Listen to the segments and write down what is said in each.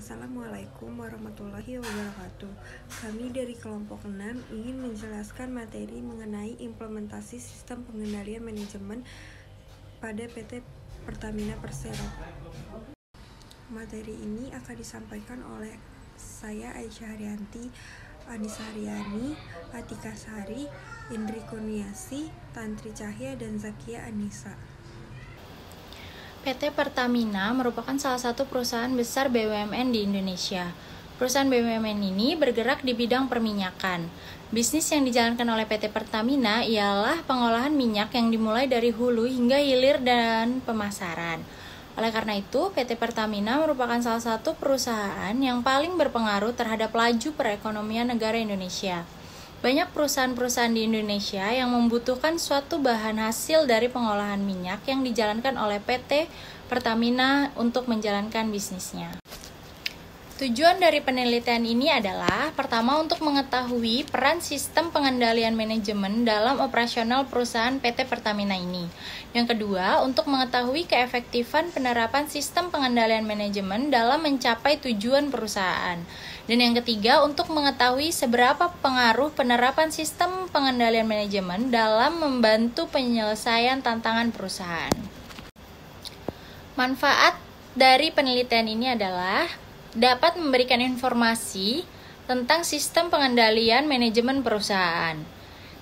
Assalamualaikum warahmatullahi wabarakatuh. Kami dari kelompok 6 ingin menjelaskan materi mengenai implementasi sistem pengendalian manajemen pada PT Pertamina Persero. Materi ini akan disampaikan oleh saya Aisyah Haryanti, Anissa Haryani, Atika Sari, Indri Kurniasi, Tantri Cahya, dan Zakia Anissa. PT Pertamina merupakan salah satu perusahaan besar BUMN di Indonesia. Perusahaan BUMN ini bergerak di bidang perminyakan. Bisnis yang dijalankan oleh PT Pertamina ialah pengolahan minyak yang dimulai dari hulu hingga hilir dan pemasaran. Oleh karena itu, PT Pertamina merupakan salah satu perusahaan yang paling berpengaruh terhadap laju perekonomian negara Indonesia. Banyak perusahaan-perusahaan di Indonesia yang membutuhkan suatu bahan hasil dari pengolahan minyak yang dijalankan oleh PT Pertamina untuk menjalankan bisnisnya. Tujuan dari penelitian ini adalah pertama untuk mengetahui peran sistem pengendalian manajemen dalam operasional perusahaan PT Pertamina ini. Yang kedua, untuk mengetahui keefektifan penerapan sistem pengendalian manajemen dalam mencapai tujuan perusahaan. Dan yang ketiga, untuk mengetahui seberapa pengaruh penerapan sistem pengendalian manajemen dalam membantu penyelesaian tantangan perusahaan. Manfaat dari penelitian ini adalah dapat memberikan informasi tentang sistem pengendalian manajemen perusahaan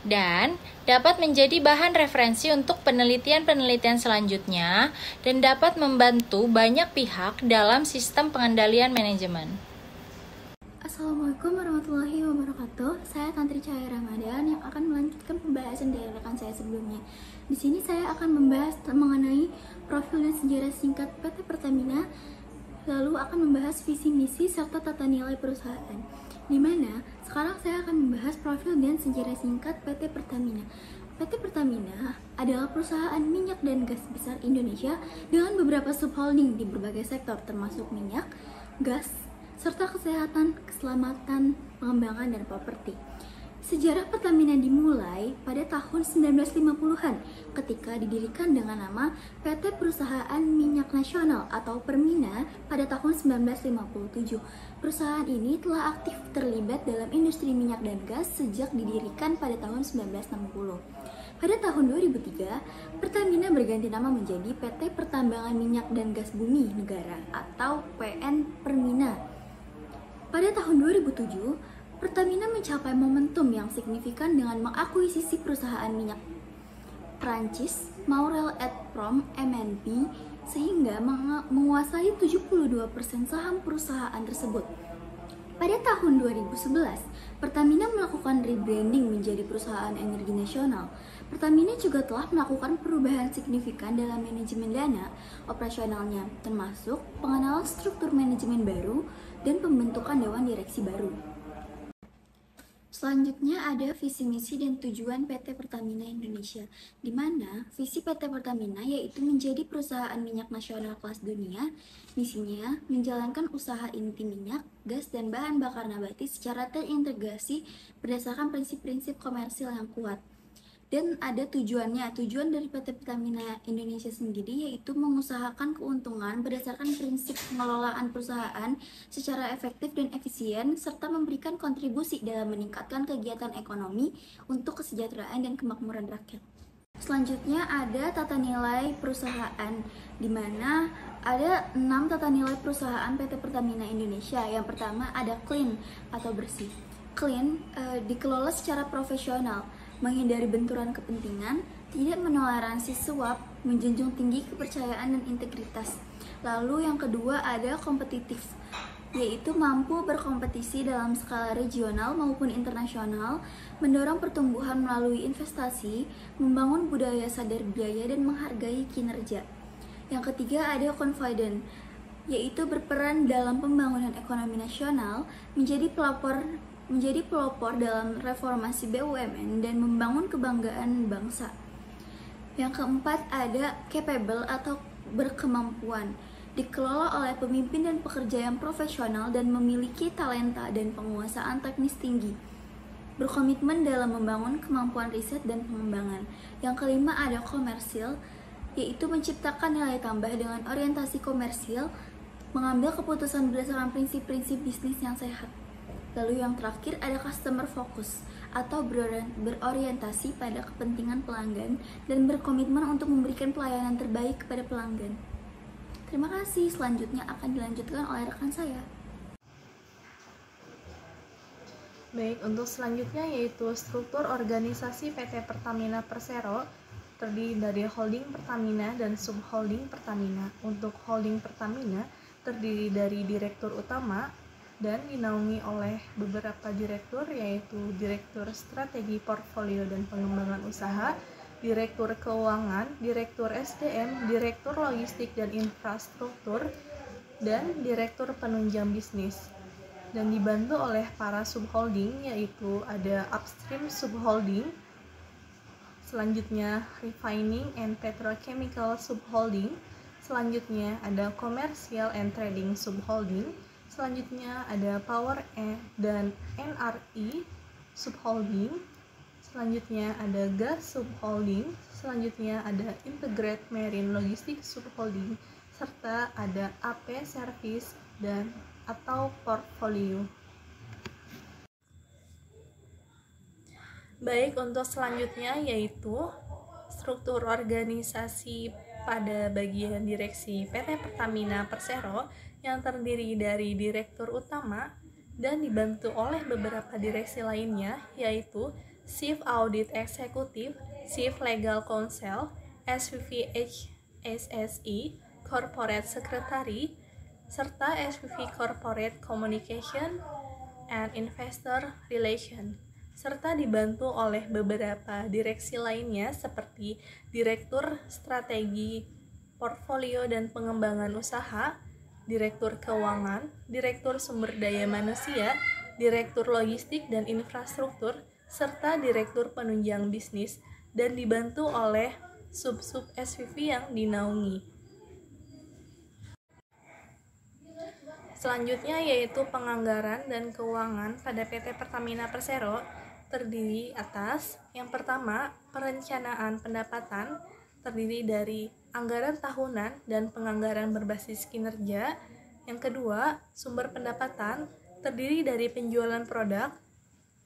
dan dapat menjadi bahan referensi untuk penelitian-penelitian selanjutnya dan dapat membantu banyak pihak dalam sistem pengendalian manajemen. Assalamualaikum warahmatullahi wabarakatuh. Saya Tantri Cahya Ramadan yang akan melanjutkan pembahasan dari rekan saya sebelumnya. Di sini saya akan membahas mengenai profil dan sejarah singkat PT Pertamina, lalu akan membahas visi misi serta tata nilai perusahaan. Di mana sekarang saya akan membahas profil dan sejarah singkat PT Pertamina. PT Pertamina adalah perusahaan minyak dan gas besar Indonesia dengan beberapa subholding di berbagai sektor termasuk minyak, gas, serta kesehatan, keselamatan, pengembangan, dan properti. Sejarah Pertamina dimulai pada tahun 1950-an ketika didirikan dengan nama PT Perusahaan Minyak Nasional atau Permina pada tahun 1957. Perusahaan ini telah aktif terlibat dalam industri minyak dan gas sejak didirikan pada tahun 1960. Pada tahun 2003, Pertamina berganti nama menjadi PT Pertambangan Minyak dan Gas Bumi Negara atau PN Permina. Pada tahun 2007, Pertamina mencapai momentum yang signifikan dengan mengakuisisi perusahaan minyak Prancis Maurel et Prom MNP sehingga menguasai 72% saham perusahaan tersebut. Pada tahun 2011, Pertamina melakukan rebranding menjadi perusahaan energi nasional. Pertamina juga telah melakukan perubahan signifikan dalam manajemen dana operasionalnya, termasuk pengenalan struktur manajemen baru dan pembentukan dewan direksi baru. Selanjutnya ada visi misi dan tujuan PT Pertamina Indonesia, di mana visi PT Pertamina yaitu menjadi perusahaan minyak nasional kelas dunia. Misinya menjalankan usaha inti minyak, gas, dan bahan bakar nabati secara terintegrasi berdasarkan prinsip-prinsip komersil yang kuat. Dan ada tujuannya. Tujuan dari PT Pertamina Indonesia sendiri yaitu mengusahakan keuntungan berdasarkan prinsip pengelolaan perusahaan secara efektif dan efisien serta memberikan kontribusi dalam meningkatkan kegiatan ekonomi untuk kesejahteraan dan kemakmuran rakyat. Selanjutnya ada tata nilai perusahaan, di mana ada 6 tata nilai perusahaan PT Pertamina Indonesia. Yang pertama ada clean atau bersih. Clean dikelola secara profesional, menghindari benturan kepentingan, tidak menoleransi suap, menjunjung tinggi kepercayaan dan integritas. Lalu yang kedua ada kompetitif, yaitu mampu berkompetisi dalam skala regional maupun internasional, mendorong pertumbuhan melalui investasi, membangun budaya sadar biaya dan menghargai kinerja. Yang ketiga ada confident, yaitu berperan dalam pembangunan ekonomi nasional, menjadi pelopor dalam reformasi BUMN dan membangun kebanggaan bangsa. Yang keempat ada capable atau berkemampuan, dikelola oleh pemimpin dan pekerja yang profesional dan memiliki talenta dan penguasaan teknis tinggi, berkomitmen dalam membangun kemampuan riset dan pengembangan. Yang kelima ada komersil, yaitu menciptakan nilai tambah dengan orientasi komersil, mengambil keputusan berdasarkan prinsip-prinsip bisnis yang sehat. Lalu yang terakhir ada customer focus atau berorientasi pada kepentingan pelanggan dan berkomitmen untuk memberikan pelayanan terbaik kepada pelanggan. Terima kasih, selanjutnya akan dilanjutkan oleh rekan saya. Baik, untuk selanjutnya yaitu struktur organisasi PT Pertamina Persero terdiri dari holding Pertamina dan subholding Pertamina. Untuk holding Pertamina terdiri dari direktur utama dan dinaungi oleh beberapa direktur, yaitu Direktur Strategi Portfolio dan Pengembangan Usaha, Direktur Keuangan, Direktur SDM, Direktur Logistik dan Infrastruktur, dan Direktur Penunjang Bisnis. Dan dibantu oleh para subholding, yaitu ada Upstream Subholding, selanjutnya Refining and Petrochemical Subholding, selanjutnya ada Commercial and Trading Subholding, selanjutnya ada Power dan NRI Subholding, selanjutnya ada Gas Subholding, selanjutnya ada Integrated Marine Logistics Subholding, serta ada AP Service dan atau Portfolio. Baik, untuk selanjutnya yaitu struktur organisasi pada bagian direksi PT Pertamina Persero yang terdiri dari direktur utama dan dibantu oleh beberapa direksi lainnya, yaitu Chief Audit Executive, Chief Legal Counsel, SVP HSSE, Corporate Secretary, serta SVP Corporate Communication and Investor Relation, serta dibantu oleh beberapa direksi lainnya seperti Direktur Strategi Portfolio dan Pengembangan Usaha, Direktur Keuangan, Direktur Sumber Daya Manusia, Direktur Logistik dan Infrastruktur, serta Direktur Penunjang Bisnis, dan dibantu oleh sub-sub SVP yang dinaungi. Selanjutnya yaitu penganggaran dan keuangan pada PT Pertamina Persero terdiri atas yang pertama, perencanaan pendapatan terdiri dari anggaran tahunan dan penganggaran berbasis kinerja. Yang kedua, sumber pendapatan terdiri dari penjualan produk,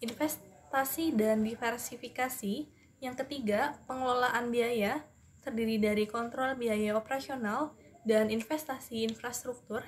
investasi dan diversifikasi. Yang ketiga, pengelolaan biaya terdiri dari kontrol biaya operasional dan investasi infrastruktur.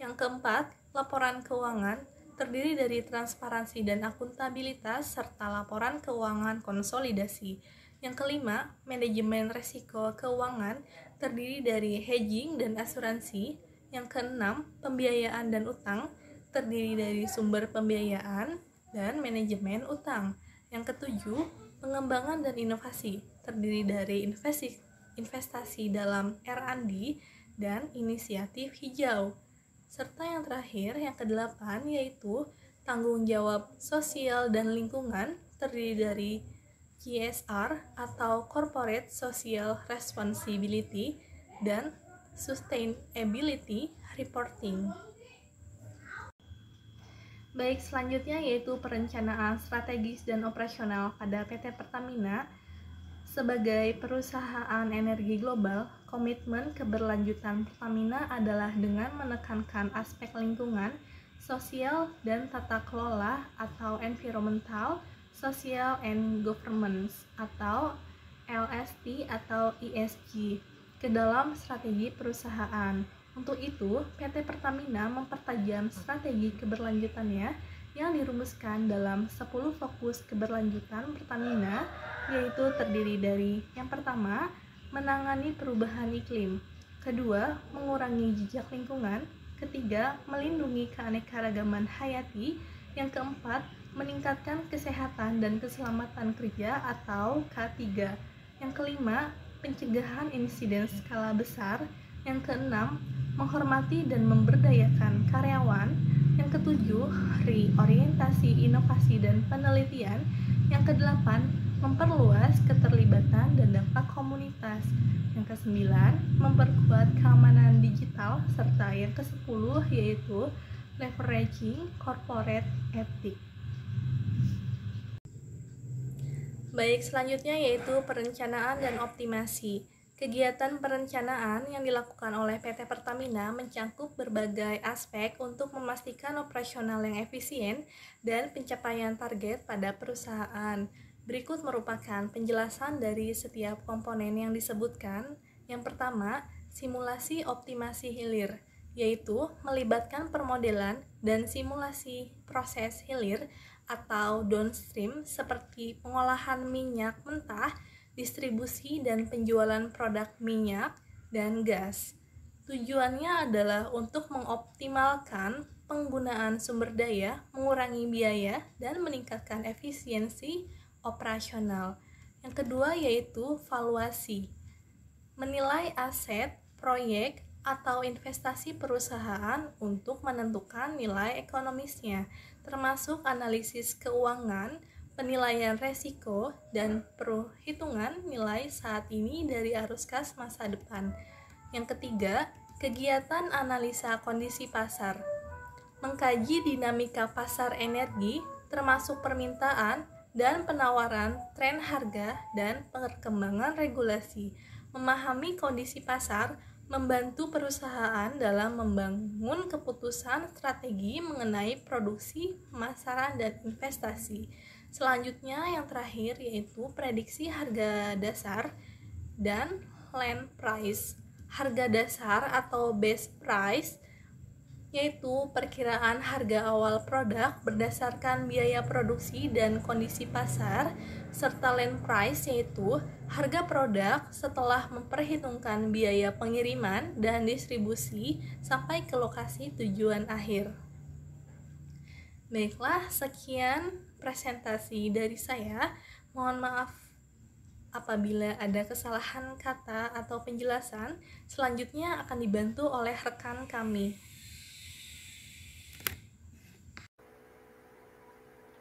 Yang keempat, laporan keuangan terdiri dari transparansi dan akuntabilitas serta laporan keuangan konsolidasi. Yang kelima, manajemen risiko keuangan terdiri dari hedging dan asuransi. Yang keenam, pembiayaan dan utang terdiri dari sumber pembiayaan dan manajemen utang. Yang ketujuh, pengembangan dan inovasi terdiri dari investasi dalam R&D dan inisiatif hijau. Serta yang terakhir, yang kedelapan, yaitu tanggung jawab sosial dan lingkungan terdiri dari CSR atau Corporate Social Responsibility dan Sustainability Reporting. Baik, selanjutnya yaitu perencanaan strategis dan operasional pada PT Pertamina. Sebagai perusahaan energi global, komitmen keberlanjutan Pertamina adalah dengan menekankan aspek lingkungan, sosial, dan tata kelola atau environmental, social and governance atau LST atau ESG ke dalam strategi perusahaan. Untuk itu, PT Pertamina mempertajam strategi keberlanjutannya yang dirumuskan dalam 10 fokus keberlanjutan Pertamina, yaitu terdiri dari yang pertama, menangani perubahan iklim, kedua, mengurangi jejak lingkungan, ketiga, melindungi keanekaragaman hayati, yang keempat, meningkatkan kesehatan dan keselamatan kerja atau K3, yang kelima, pencegahan insiden skala besar, yang keenam, menghormati dan memberdayakan karyawan, yang ketujuh, reorientasi inovasi dan penelitian, yang kedelapan, memperluas keterlibatan dan dampak komunitas, yang kesembilan, memperkuat keamanan digital, serta yang kesepuluh yaitu leveraging corporate ethics. Baik, selanjutnya yaitu perencanaan dan optimasi. Kegiatan perencanaan yang dilakukan oleh PT Pertamina mencakup berbagai aspek untuk memastikan operasional yang efisien dan pencapaian target pada perusahaan. Berikut merupakan penjelasan dari setiap komponen yang disebutkan. Yang pertama, simulasi optimasi hilir, yaitu melibatkan permodelan dan simulasi proses hilir atau downstream seperti pengolahan minyak mentah, distribusi dan penjualan produk minyak dan gas. Tujuannya adalah untuk mengoptimalkan penggunaan sumber daya, mengurangi biaya, dan meningkatkan efisiensi operasional. Yang kedua yaitu valuasi. Menilai aset, proyek, atau investasi perusahaan untuk menentukan nilai ekonomisnya, termasuk analisis keuangan, penilaian resiko, dan perhitungan nilai saat ini dari arus kas masa depan. Yang ketiga, kegiatan analisa kondisi pasar. Mengkaji dinamika pasar energi, termasuk permintaan dan penawaran, tren harga, dan perkembangan regulasi. Memahami kondisi pasar membantu perusahaan dalam membangun keputusan strategi mengenai produksi, pemasaran, dan investasi. Selanjutnya yang terakhir yaitu prediksi harga dasar dan land price. Harga dasar atau base price yaitu perkiraan harga awal produk berdasarkan biaya produksi dan kondisi pasar, serta land price yaitu harga produk setelah memperhitungkan biaya pengiriman dan distribusi sampai ke lokasi tujuan akhir. Baiklah, sekian presentasi dari saya. Mohon maaf apabila ada kesalahan kata atau penjelasan. Selanjutnya akan dibantu oleh rekan kami.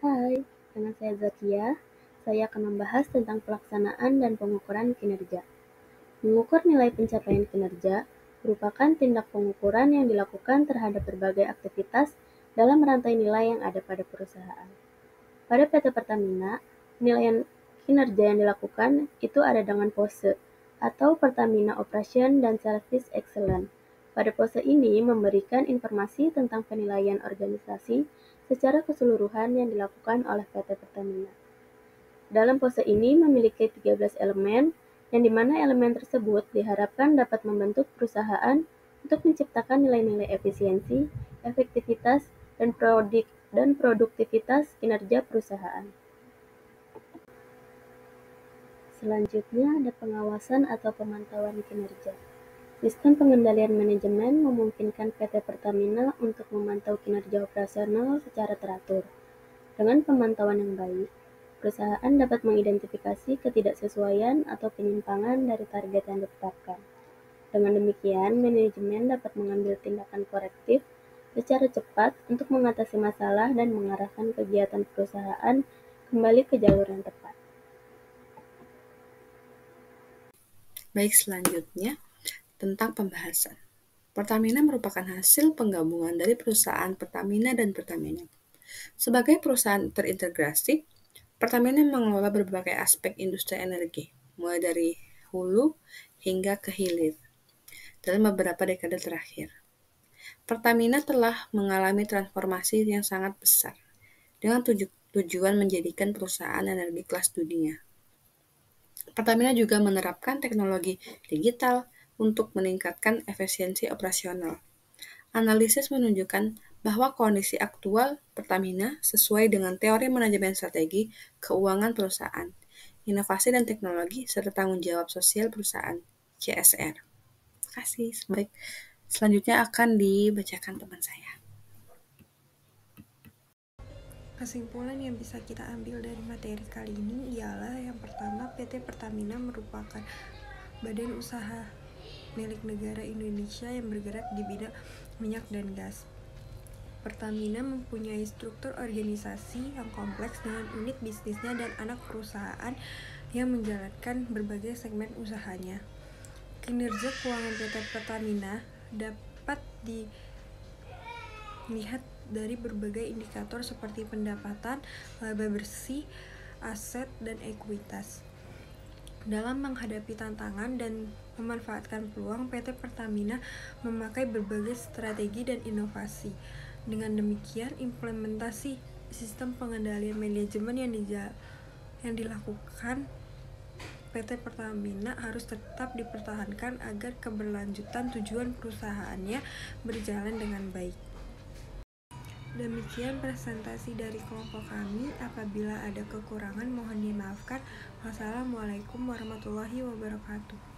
Hai, nama saya Zakia. Saya akan membahas tentang pelaksanaan dan pengukuran kinerja. Mengukur nilai pencapaian kinerja merupakan tindak pengukuran yang dilakukan terhadap berbagai aktivitas dalam rantai nilai yang ada pada perusahaan. Pada PT Pertamina, penilaian kinerja yang dilakukan itu ada dengan pose atau Pertamina Operation dan Service Excellence. Pada pose ini memberikan informasi tentang penilaian organisasi secara keseluruhan yang dilakukan oleh PT Pertamina. Dalam pose ini memiliki 13 elemen, yang dimana elemen tersebut diharapkan dapat membentuk perusahaan untuk menciptakan nilai-nilai efisiensi, efektivitas, dan produktivitas kinerja perusahaan. Selanjutnya ada pengawasan atau pemantauan kinerja. Sistem pengendalian manajemen memungkinkan PT Pertamina untuk memantau kinerja operasional secara teratur. Dengan pemantauan yang baik, perusahaan dapat mengidentifikasi ketidaksesuaian atau penyimpangan dari target yang ditetapkan. Dengan demikian, manajemen dapat mengambil tindakan korektif secara cepat untuk mengatasi masalah dan mengarahkan kegiatan perusahaan kembali ke jalur yang tepat. Baik, selanjutnya tentang pembahasan. Pertamina merupakan hasil penggabungan dari perusahaan Pertamina dan Pertamina. Sebagai perusahaan terintegrasi, Pertamina mengelola berbagai aspek industri energi, mulai dari hulu hingga ke hilir. Dalam beberapa dekade terakhir, Pertamina telah mengalami transformasi yang sangat besar dengan tujuan menjadikan perusahaan energi kelas dunia. Pertamina juga menerapkan teknologi digital untuk meningkatkan efisiensi operasional. Analisis menunjukkan bahwa kondisi aktual Pertamina sesuai dengan teori manajemen strategi keuangan perusahaan, inovasi dan teknologi, serta tanggung jawab sosial perusahaan, CSR. Terima kasih. Baik, selanjutnya akan dibacakan teman saya. Kesimpulan yang bisa kita ambil dari materi kali ini ialah yang pertama, PT Pertamina merupakan badan usaha milik negara Indonesia yang bergerak di bidang minyak dan gas. Pertamina mempunyai struktur organisasi yang kompleks dengan unit bisnisnya dan anak perusahaan yang menjalankan berbagai segmen usahanya. Kinerja keuangan PT Pertamina dapat dilihat dari berbagai indikator seperti pendapatan, laba bersih, aset, dan ekuitas. Dalam menghadapi tantangan dan memanfaatkan peluang, PT Pertamina memakai berbagai strategi dan inovasi. Dengan demikian, implementasi sistem pengendalian manajemen yang dilakukan PT Pertamina harus tetap dipertahankan agar keberlanjutan tujuan perusahaannya berjalan dengan baik. Demikian presentasi dari kelompok kami. Apabila ada kekurangan mohon dimaafkan. Wassalamualaikum warahmatullahi wabarakatuh.